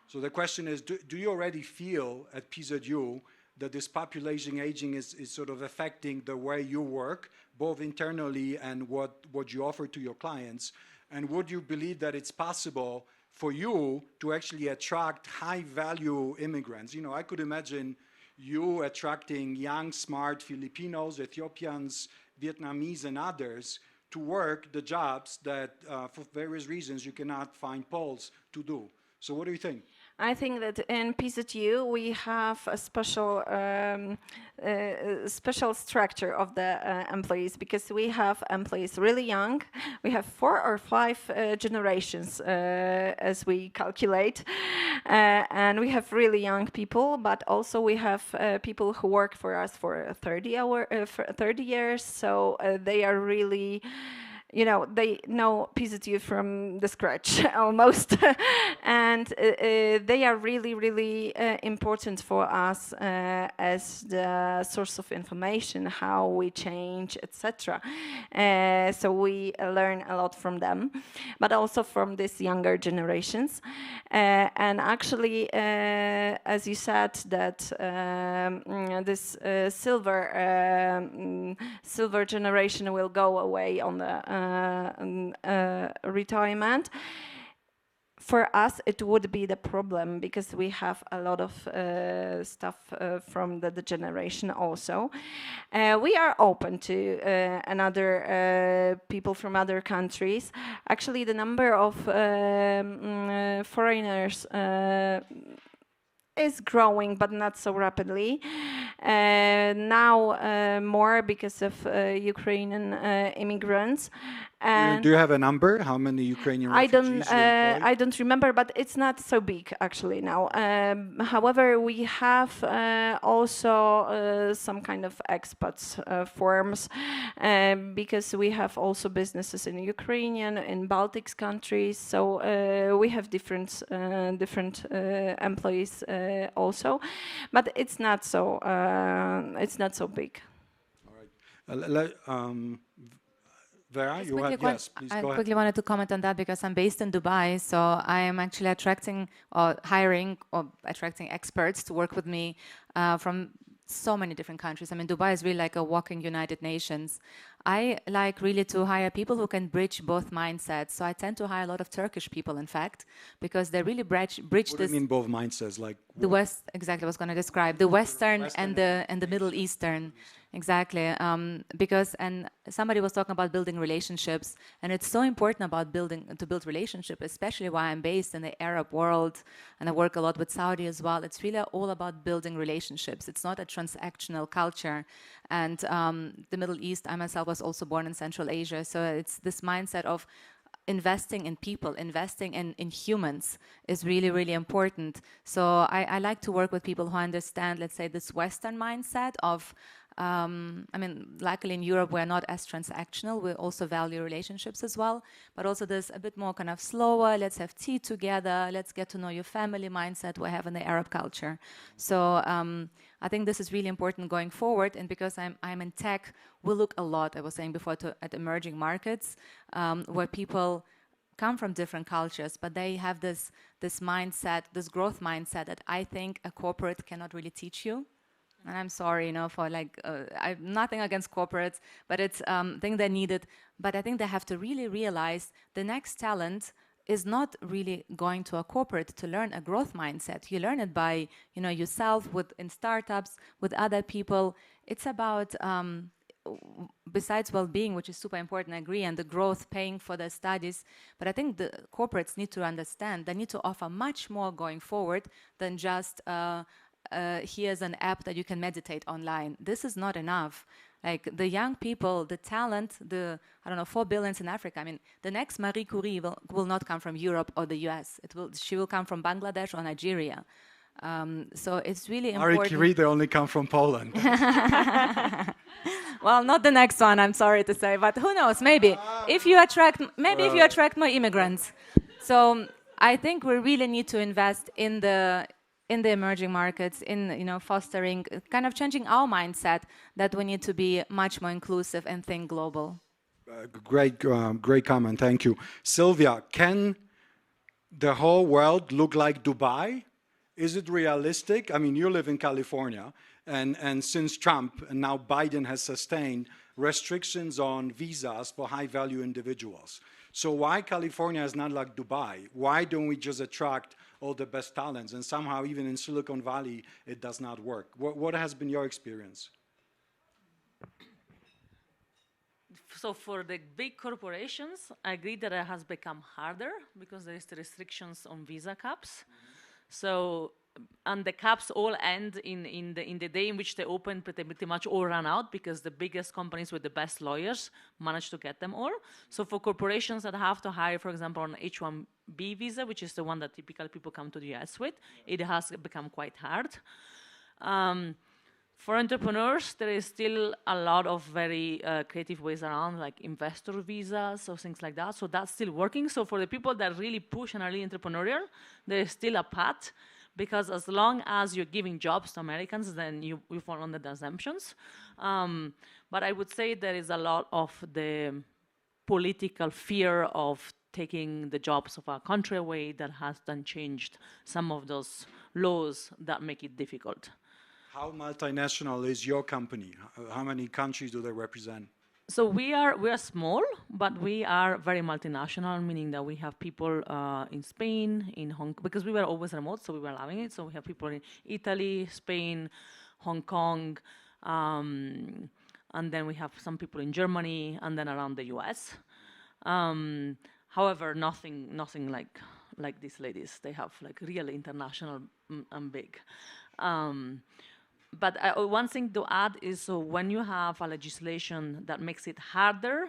So the question is, do you already feel at PZU that this population aging is sort of affecting the way you work, both internally and what you offer to your clients? And would you believe that it's possible for you to actually attract high-value immigrants? You know, I could imagine you attracting young, smart Filipinos, Ethiopians, Vietnamese, and others to work the jobs that, for various reasons, you cannot find Poles to do. So what do you think? I think that in PZU we have a special special structure of the employees, because we have employees really young. We have 4 or 5 generations as we calculate, and we have really young people. But also we have people who work for us for 30 years. So they are really, you know, they know PZU from the scratch almost, and they are really, really important for us as the source of information, how we change, etc. So we learn a lot from them, but also from these younger generations. And actually, as you said, that this silver generation will go away on the retirement. for us, it would be the problem because we have a lot of stuff from the generation also. We are open to another people from other countries. Actually, the number of foreigners is growing, but not so rapidly. Now more because of Ukrainian immigrants. And do you have a number? How many Ukrainian refugees you employ? I don't remember, but it's not so big actually now. However, we have also some kind of expats forms because we have also businesses in Ukrainian, in Baltic countries. So we have different employees also, but it's not so big. All right. Vera, you have, yes, please I go ahead. quickly wanted to comment on that because I'm based in Dubai, so I am actually attracting or hiring or attracting experts to work with me from so many different countries. I mean, Dubai is really like a walking United Nations. I like really to hire people who can bridge both mindsets. So I tend to hire a lot of Turkish people, in fact, because they really bridge What do this. you mean both mindsets? Like The West, exactly, I was going to describe the Western and the Middle Eastern, exactly. Because and somebody was talking about building relationships, and it's so important about to build relationship, especially why I'm based in the Arab world, and I work a lot with Saudi as well. It's really all about building relationships. It's not a transactional culture. And the Middle East, I myself was also born in Central Asia, so it's this mindset of investing in people, investing in humans is really, really important. So I like to work with people who understand, let's say, this Western mindset of, I mean, luckily in Europe, we're not as transactional. We also value relationships as well, but also there's a bit more kind of slower, let's have tea together, let's get to know your family mindset we have in the Arab culture. So I think this is really important going forward. And because I'm in tech, we look a lot, I was saying before, at emerging markets where people come from different cultures, but they have this mindset, this growth mindset that I think a corporate cannot really teach you. And I'm sorry, for like, I've nothing against corporates, but it's thing they needed. But I think they have to really realize the next talent is not really going to a corporate to learn a growth mindset. You learn it by, yourself, in startups, with other people. It's about, besides well-being, which is super important, I agree, and the growth, paying for their studies. But I think the corporates need to understand they need to offer much more going forward than just here's an app that you can meditate online. This is not enough. Like the young people, the talent, 4 billion in Africa. I mean, the next Marie Curie will not come from Europe or the US. She will come from Bangladesh or Nigeria. So it's really important. Marie Curie, they only come from Poland. Well, not the next one, I'm sorry to say, but who knows, maybe. If you attract more immigrants. So I think we really need to invest in the emerging markets, in fostering, kind of changing our mindset that we need to be much more inclusive and think global. Great comment, thank you. Sylvia, can the whole world look like Dubai? Is it realistic? I mean, you live in California, and since Trump and now Biden has sustained restrictions on visas for high-value individuals. So why California is not like Dubai? Why don't we just attract all the best talents? And somehow, even in Silicon Valley, it does not work. What has been your experience? So for the big corporations, I agree that it has become harder because there is the restrictions on visa caps. So, and the caps all end in the day in which they open, pretty much all run out because the biggest companies with the best lawyers manage to get them all. So for corporations that have to hire, for example, on H-1B visa, which is the one that typically people come to the US with, it has become quite hard. For entrepreneurs, there is still a lot of very creative ways around, like investor visas or things like that. So that's still working. So for the people that really push and are really entrepreneurial, there is still a path, because as long as you're giving jobs to Americans, then you fall under the assumptions. But I would say there is a lot of the political fear of taking the jobs of our country away that has then changed some of those laws that make it difficult. How multinational is your company? How many countries do they represent? So we are small, but we are very multinational, meaning that we have people in Spain, in Hong Kong, because we were always remote, so we were loving it. So we have people in Italy, Spain, Hong Kong, and then we have some people in Germany, and then around the US. However, nothing like these ladies. They have like really international and big. But one thing to add is, so when you have a legislation that makes it harder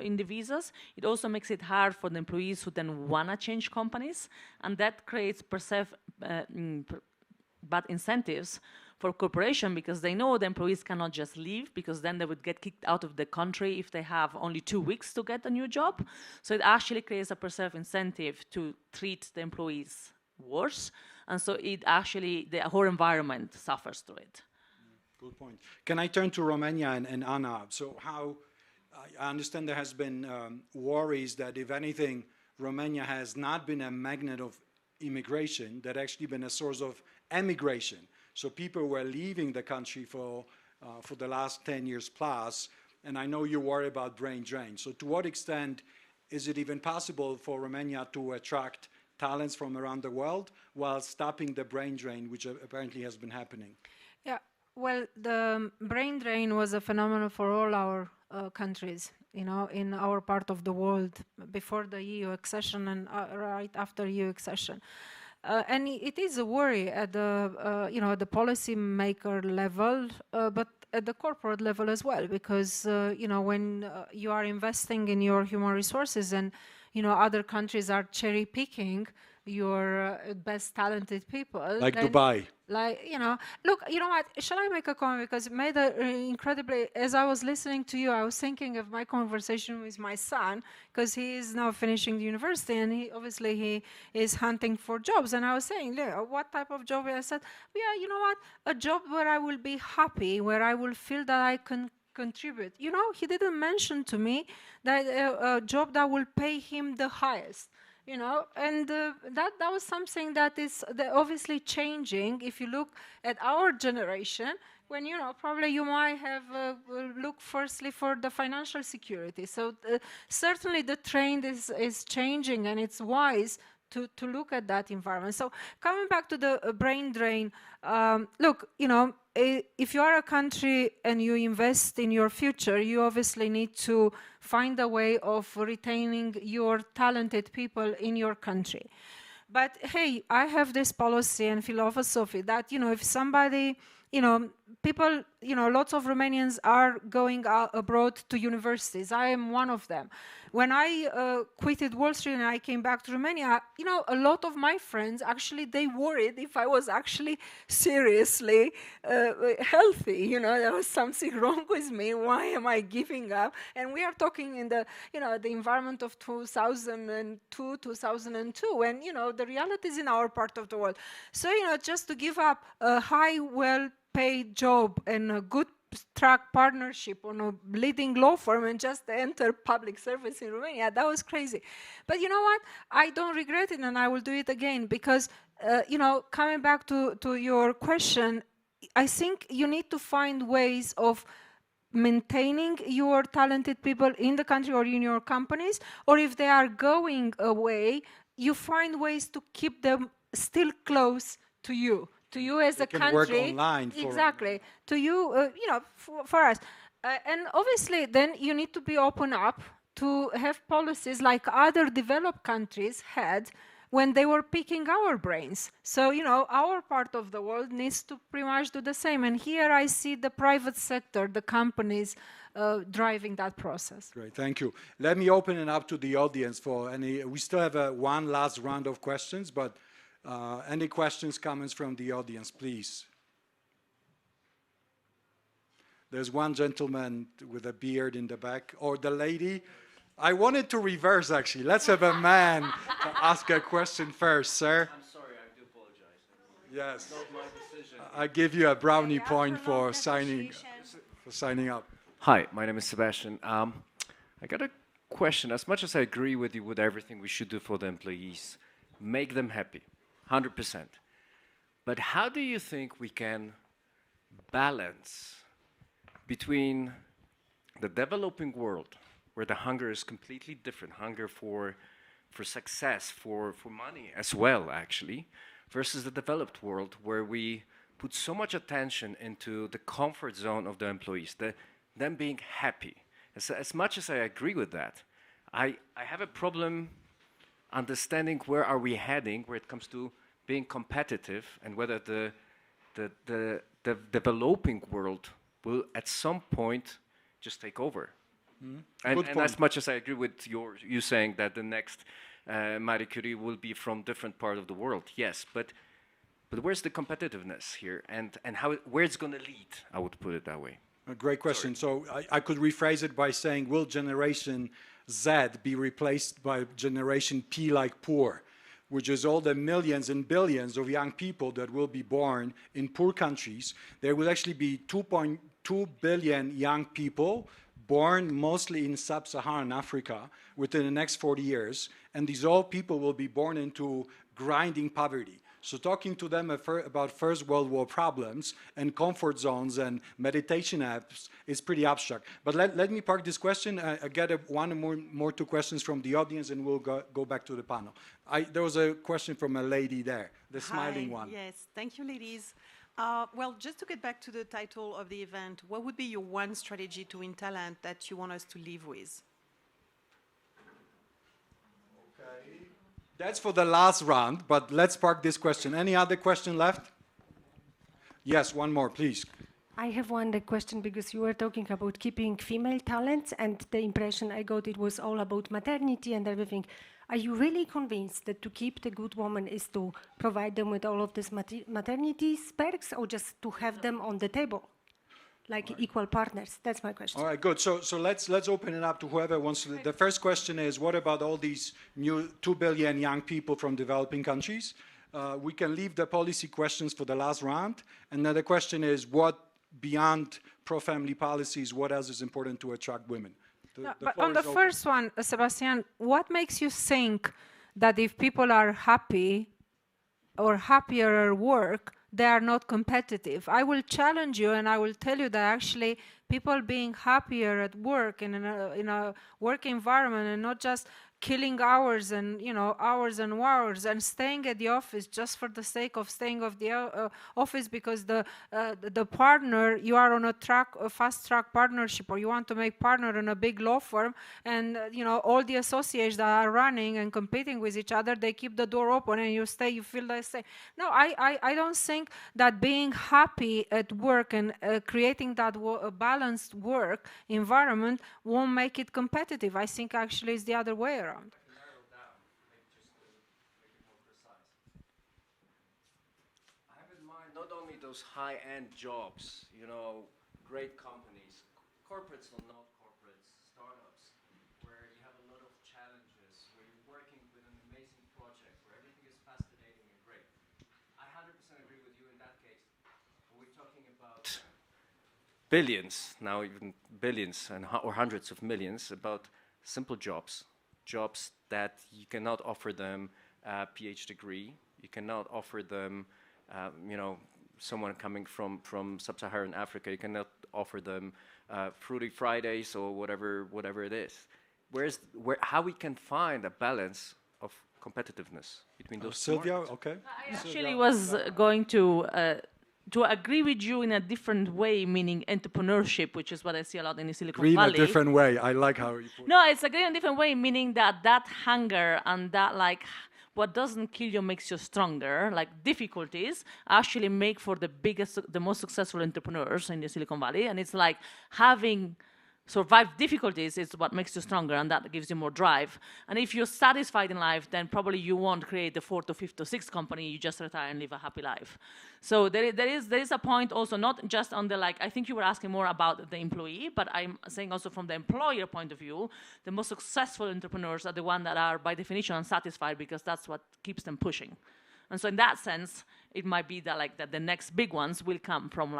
in the visas, it also makes it hard for the employees who then want to change companies, and that creates bad incentives for corporation, because they know the employees cannot just leave, because then they would get kicked out of the country if they have only 2 weeks to get a new job. So it actually creates a perceived incentive to treat the employees worse. And so it actually, the whole environment suffers through it. Good point. Can I turn to Romania and Anna? So how, I understand there has been worries that if anything, Romania has not been a magnet of immigration, that actually been a source of emigration. So people were leaving the country for the last 10 years plus, and I know you worry about brain drain. So to what extent is it even possible for Romania to attract talents from around the world while stopping the brain drain, which apparently has been happening? Yeah, well, the brain drain was a phenomenon for all our countries, you know, in our part of the world before the EU accession and right after EU accession. And it is a worry at the, you know, the policy maker level, but at the corporate level as well, because, you know, when you are investing in your human resources and, you know, other countries are cherry picking your best talented people. Like Dubai. Like, you know, look, you know what, shall I make a comment? Because it made a incredibly, as I was listening to you, I was thinking of my conversation with my son, because he is now finishing the university, and he is hunting for jobs. And I was saying, what type of job? I said, yeah, you know what, a job where I will be happy, where I will feel that I can contribute. You know, he didn't mention to me that a job that will pay him the highest. You know, and that was something that is obviously changing. If you look at our generation, when, you know, probably you might have looked firstly for the financial security. So certainly the trend is changing, and it's wise to look at that environment. So coming back to the brain drain, look, you know, if you are a country and you invest in your future, you obviously need to find a way of retaining your talented people in your country. But hey, I have this policy and philosophy that, you know, if somebody, you know, people, you know, lots of Romanians are going abroad to universities. I am one of them. When I quitted Wall Street and I came back to Romania, you know, a lot of my friends, actually, they worried if I was actually seriously healthy. You know, there was something wrong with me. Why am I giving up? And we are talking in the, you know, the environment of 2002, 2002, when, you know, the realities in our part of the world. So, you know, just to give up a high, well-paid job and a good track partnership on a leading law firm and just enter public service in Romania, that was crazy. But you know what? I don't regret it, and I will do it again, because, you know, coming back to your question, I think you need to find ways of maintaining your talented people in the country or in your companies, or if they are going away, you find ways to keep them still close to you as a country. Work online. Exactly. To you, you know, for us. And obviously, then you need to be open up to have policies like other developed countries had when they were picking our brains. So, you know, our part of the world needs to pretty much do the same. And here I see the private sector, the companies, driving that process. Great, thank you. Let me open it up to the audience for any, we still have one last round of questions, but any questions, comments from the audience, please? There's one gentleman with a beard in the back, or the lady. I wanted to reverse, actually. Let's have a man ask a question first, sir. I'm sorry, I do apologize. Yes. It's not my decision. I give you a brownie point for signing up. Hi, my name is Sebastian. I got a question. As much as I agree with you with everything we should do for the employees, make them happy, 100%. But how do you think we can balance between the developing world, where the hunger is completely different, hunger for success, for money as well, actually, versus the developed world, where we put so much attention into the comfort zone of the employees, them being happy. As much as I agree with that, I have a problem understanding where are we heading, where it comes to being competitive, and whether the developing world will at some point just take over. And as much as I agree with you saying that the next Marie Curie will be from different part of the world, yes, but where's the competitiveness here, and where it's going to lead? I would put it that way. A great question. So I could rephrase it by saying, will Generation Z be replaced by Generation P like poor, which is all the millions and billions of young people that will be born in poor countries? There will actually be 2.2 billion young people born mostly in sub-Saharan Africa within the next 40 years, and these all people will be born into grinding poverty. So talking to them about First World War problems and comfort zones and meditation apps is pretty abstract. But let me park this question. I get one or more two questions from the audience, and we'll go back to the panel. There was a question from a lady there, the smiling one. Yes, thank you, ladies. Well, just to get back to the title of the event, what would be your one strategy to win talent that you want us to live with? Okay. That's for the last round, but let's park this question. Any other question left? Yes, one more, please. I have one question because you were talking about keeping female talents, and the impression I got it was all about maternity and everything. Are you really convinced that to keep the good woman is to provide them with all of these maternity perks, or just to have them on the table, like equal partners? That's my question. All right, good. So let's open it up to whoever wants to. The first question is, what about all these new 2 billion young people from developing countries? We can leave the policy questions for the last round. And then the question is, what beyond pro-family policies, what else is important to attract women? But on the first one, Sebastian, what makes you think that if people are happy or happier at work, they are not competitive? I will challenge you, and I will tell you that actually people being happier at work in a work environment, and not just killing hours and hours and hours and staying at the office just for the sake of staying at the office because the partner, you are on a fast track partnership, or you want to make partner in a big law firm, and all the associates that are running and competing with each other, they keep the door open and you stay, you feel the same. No, I don't think that being happy at work and creating that balanced work environment won't make it competitive. I think actually it's the other way around. Not only those high-end jobs, great companies, corporates or not corporates, startups, where you have a lot of challenges, where you're working with an amazing project, where everything is fascinating and great. I 100% agree with you in that case. We're talking about billions, now even billions or hundreds of millions, about simple jobs that you cannot offer them a PhD degree, you cannot offer them someone coming from sub-Saharan Africa, you cannot offer them Fruity Fridays or whatever it is. How we can find a balance of competitiveness between those two Sylvia, markets. okay. I actually was going to agree with you in a different way, meaning entrepreneurship, which is what I see a lot in the Silicon Valley. In a different way. I like how you put it. No, it's agree in a different way, meaning that hunger and that what doesn't kill you makes you stronger, like difficulties actually make for the most successful entrepreneurs in the Silicon Valley. And it's like having survived difficulties is what makes you stronger, and that gives you more drive. And if you're satisfied in life, then probably you won't create the 4th or 5th or 6th company, you just retire and live a happy life. So there is a point also, not just on the I think you were asking more about the employee, but I'm saying also from the employer point of view, the most successful entrepreneurs are the ones that are by definition unsatisfied, because that's what keeps them pushing. And so in that sense, it might be that the next big ones will come from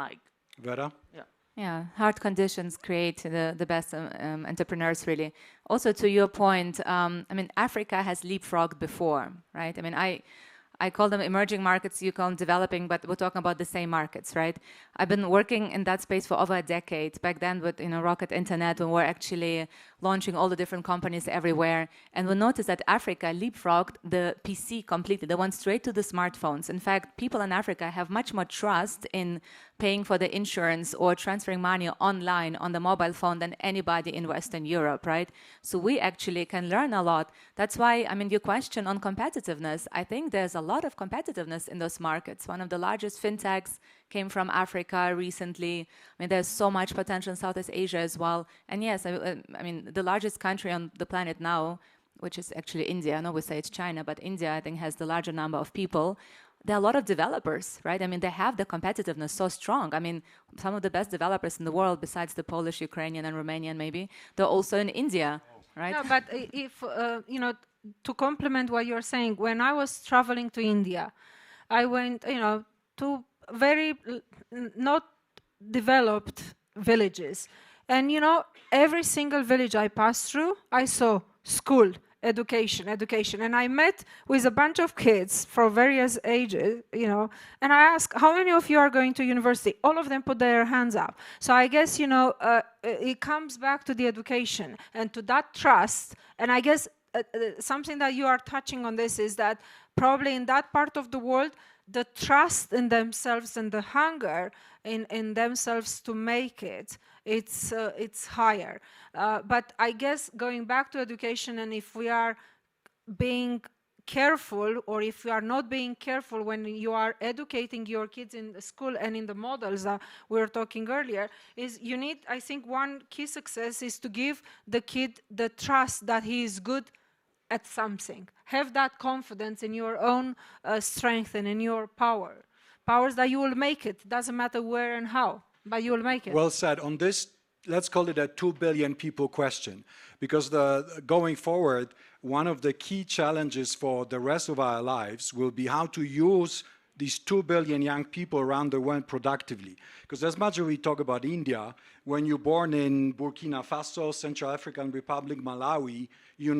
Vera? Yeah. Yeah, hard conditions create the best entrepreneurs, really. Also, to your point, Africa has leapfrogged before, right? I call them emerging markets, you call them developing, but we're talking about the same markets, right? I've been working in that space for over a decade. Back then with Rocket Internet, when we're actually launching all the different companies everywhere. And we noticed that Africa leapfrogged the PC completely. They went straight to the smartphones. In fact, people in Africa have much more trust in paying for the insurance or transferring money online on the mobile phone than anybody in Western Europe, right? So we actually can learn a lot. That's why, I mean, your question on competitiveness, I think there's a lot of competitiveness in those markets. One of the largest fintechs came from Africa recently. I mean, there's so much potential in Southeast Asia as well. And yes, I mean, the largest country on the planet now, which is actually India. I know we say it's China, but India, I think, has the larger number of people. There are a lot of developers, right? I mean, they have the competitiveness so strong. I mean, some of the best developers in the world, besides the Polish, Ukrainian, and Romanian, maybe, they're also in India, right? Yeah, but if, to complement what you're saying, when I was traveling to India, I went, to very not developed villages. And, every single village I passed through, I saw school, education. And I met with a bunch of kids for various ages, and I asked, how many of you are going to university? All of them put their hands up. So I guess, it comes back to the education and to that trust. And I guess something that you are touching on this is that probably in that part of the world, the trust in themselves and the hunger in themselves to make it, it's higher. But I guess going back to education, and if we are being careful, or if you are not being careful when you are educating your kids in the school and in the models that we were talking earlier, is you need, I think one key success is to give the kid the trust that he is good at something. Have that confidence in your own strength and in your powers that you will make it. Doesn't matter where and how, but you will make it. Well said. On this, let's call it a 2 billion people question, because going forward, one of the key challenges for the rest of our lives will be how to use these 2 billion young people around the world productively. Because as much as we talk about India, when you're born in Burkina Faso, Central African Republic, Malawi, you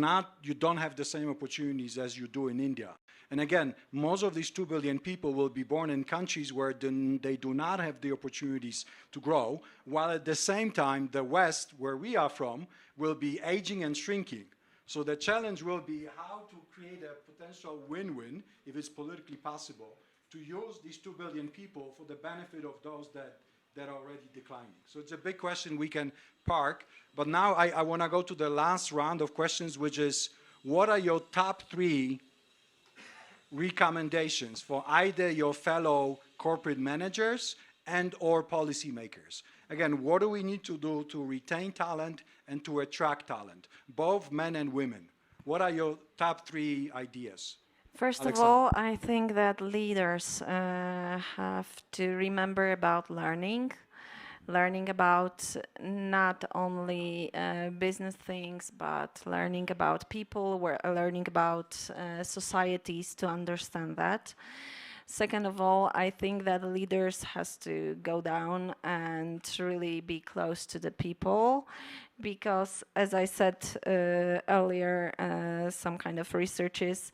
don't have the same opportunities as you do in India. And again, most of these 2 billion people will be born in countries where they do not have the opportunities to grow, while at the same time, the West, where we are from, will be aging and shrinking. So the challenge will be how to create a potential win-win, if it's politically possible, to use these 2 billion people for the benefit of those that are already declining. So it's a big question we can park. But now I want to go to the last round of questions, which is, what are your top 3 recommendations for either your fellow corporate managers and or policymakers? Again, what do we need to do to retain talent and to attract talent, both men and women? What are your top 3 ideas? First Alexandra. of all, I think that leaders have to remember about learning about not only business things, but learning about people, learning about societies to understand that. Second of all, I think that leaders has to go down and really be close to the people, because as I said earlier, some kind of researches,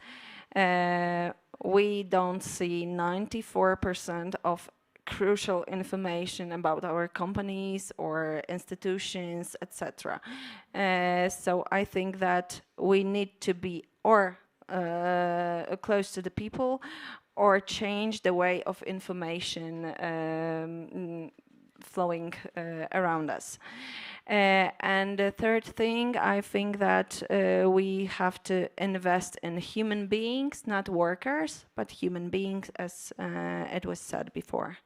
we don't see 94% of crucial information about our companies or institutions, etc. So I think that we need to be close to the people, or change the way of information flowing around us. And the third thing, I think that we have to invest in human beings, not workers, but human beings, as it was said before.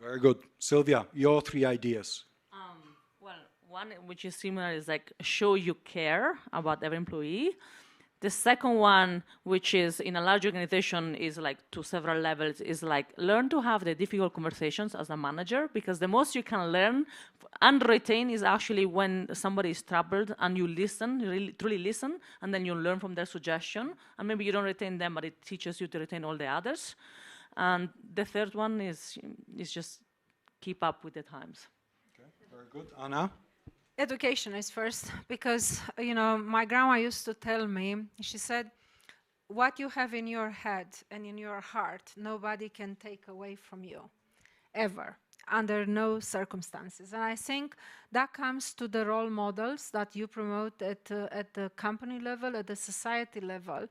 Very good. Sylvia, your 3 ideas. Well, one which is similar is like show you care about every employee. The second one, which is in a large organization, is like to several levels, is like learn to have the difficult conversations as a manager, because the most you can learn and retain is actually when somebody is troubled and you listen, you really truly listen, and then you learn from their suggestion. And maybe you don't retain them, but it teaches you to retain all the others. And the third one is just keep up with the times. Okay, very good. Anna? Education is first, because, my grandma used to tell me, she said, what you have in your head and in your heart, nobody can take away from you, ever, under no circumstances. And I think that comes to the role models that you promote at the company level, at the society level.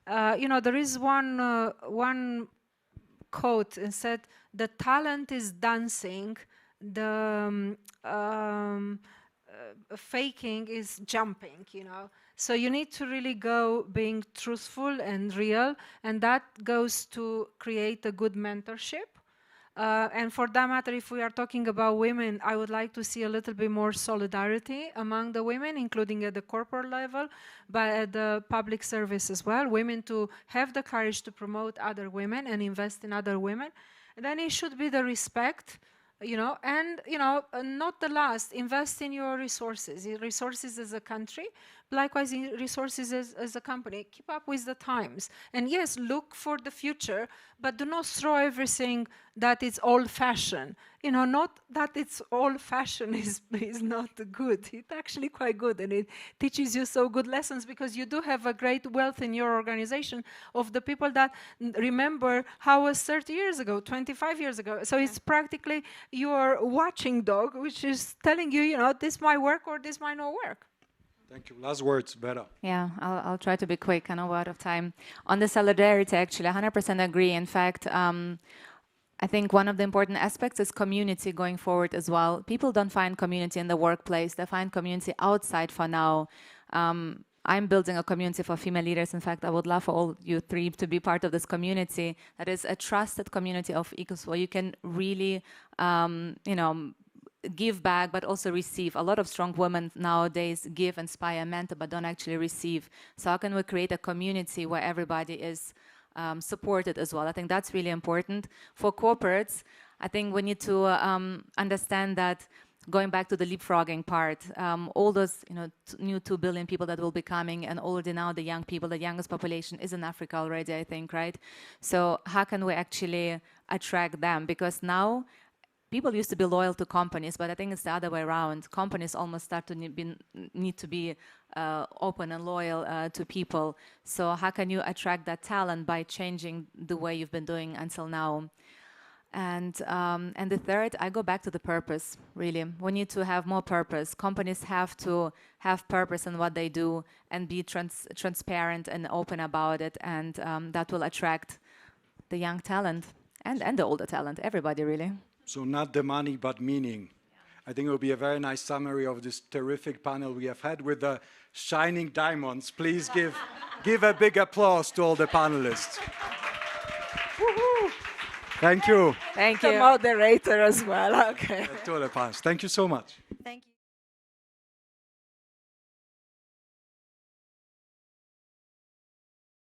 There is one quote and said, "The talent is dancing, the faking is jumping," So you need to really go being truthful and real, and that goes to create a good mentorship. And for that matter, if we are talking about women, I would like to see a little bit more solidarity among the women, including at the corporate level, but at the public service as well. Women to have the courage to promote other women and invest in other women. And then it should be the respect, and not the last, invest in your resources as a country, likewise in resources as a company. Keep up with the times, and yes, look for the future, but do not throw everything that is old-fashioned. Not that it's old-fashioned is not good. It's actually quite good, and it teaches you so good lessons, because you do have a great wealth in your organization of the people that remember how it was 30 years ago, 25 years ago. So it's practically your watching dog, which is telling you, this might work or this might not work. Thank you. Last words, Vera. Yeah, I'll try to be quick. I know we're out of time. On the solidarity, actually, I 100% agree. In fact, I think one of the important aspects is community going forward as well. People don't find community in the workplace. They find community outside for now. I'm building a community for female leaders. In fact, I would love for all you three to be part of this community. That is a trusted community of equals where you can really, give back, but also receive. A lot of strong women nowadays give, inspire, mentor, but don't actually receive. So how can we create a community where everybody is supported as well? I think that's really important. For corporates, I think we need to understand that, going back to the leapfrogging part, all those new 2 billion people that will be coming, and already now the young people, the youngest population is in Africa already, I think, right? So how can we actually attract them? Because now people used to be loyal to companies, but I think it's the other way around. Companies almost start to need to be open and loyal to people. So how can you attract that talent? By changing the way you've been doing until now. And the third, I go back to the purpose, really. We need to have more purpose. Companies have to have purpose in what they do and be transparent and open about it, and that will attract the young talent and the older talent, everybody, really. So not the money, but meaning. I think it will be a very nice summary of this terrific panel we have had with the shining diamonds. Please give a big applause to all the panelists. Thank you. Thank you. The moderator as well. Okay. To the panelists. Thank you so much. Thank you.